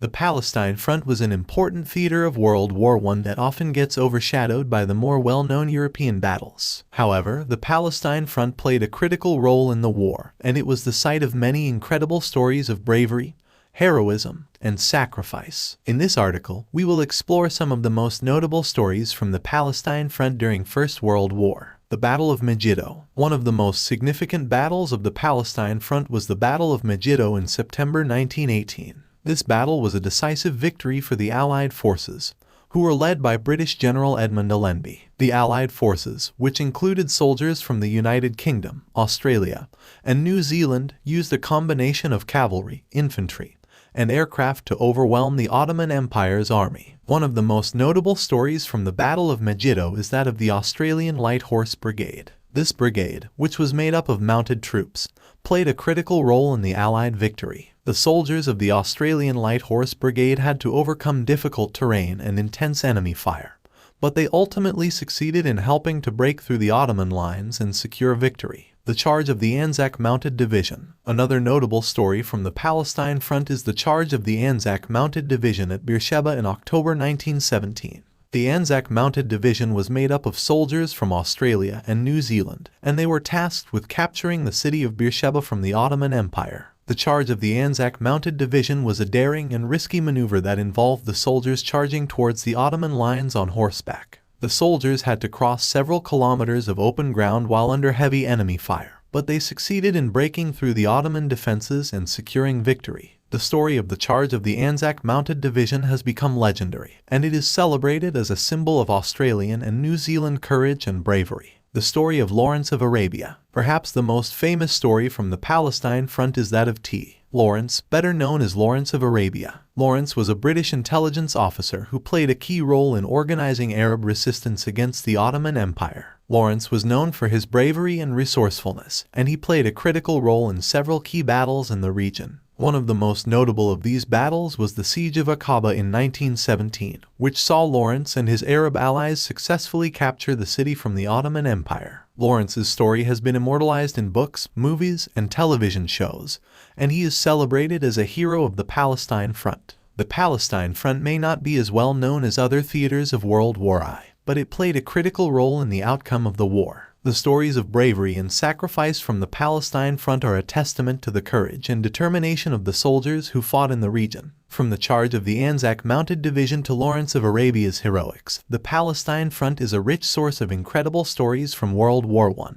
The Palestine front was an important theater of World War I that often gets overshadowed by the more well-known European battles. However, the Palestine front played a critical role in the war, and it was the site of many incredible stories of bravery, heroism, and sacrifice. In this article, we will explore some of the most notable stories from the Palestine front during First World War. The Battle of Megiddo. One of the most significant battles of the Palestine front was the Battle of Megiddo in September 1918. This battle was a decisive victory for the Allied forces, who were led by British General Edmund Allenby. The Allied forces, which included soldiers from the United Kingdom, Australia, and New Zealand, used a combination of cavalry, infantry, and aircraft to overwhelm the Ottoman Empire's army. One of the most notable stories from the Battle of Megiddo is that of the Australian Light Horse Brigade. This brigade, which was made up of mounted troops, played a critical role in the Allied victory. The soldiers of the Australian Light Horse Brigade had to overcome difficult terrain and intense enemy fire, but they ultimately succeeded in helping to break through the Ottoman lines and secure victory. The charge of the Anzac Mounted Division. Another notable story from the Palestine front is the charge of the Anzac Mounted Division at Beersheba in October 1917. The Anzac Mounted Division was made up of soldiers from Australia and New Zealand, and they were tasked with capturing the city of Beersheba from the Ottoman Empire. The charge of the Anzac Mounted Division was a daring and risky maneuver that involved the soldiers charging towards the Ottoman lines on horseback. The soldiers had to cross several kilometers of open ground while under heavy enemy fire, but they succeeded in breaking through the Ottoman defenses and securing victory. The story of the charge of the Anzac Mounted Division has become legendary, and it is celebrated as a symbol of Australian and New Zealand courage and bravery. The story of Lawrence of Arabia. Perhaps the most famous story from the Palestine front is that of T. Lawrence, better known as Lawrence of Arabia. Lawrence was a British intelligence officer who played a key role in organizing Arab resistance against the Ottoman Empire. Lawrence was known for his bravery and resourcefulness, and he played a critical role in several key battles in the region. One of the most notable of these battles was the Siege of Aqaba in 1917, which saw Lawrence and his Arab allies successfully capture the city from the Ottoman Empire. Lawrence's story has been immortalized in books, movies, and television shows, and he is celebrated as a hero of the Palestine front. The Palestine front may not be as well known as other theaters of World War I, but it played a critical role in the outcome of the war. The stories of bravery and sacrifice from the Palestine front are a testament to the courage and determination of the soldiers who fought in the region. From the charge of the Anzac Mounted Division to Lawrence of Arabia's heroics, the Palestine front is a rich source of incredible stories from World War I.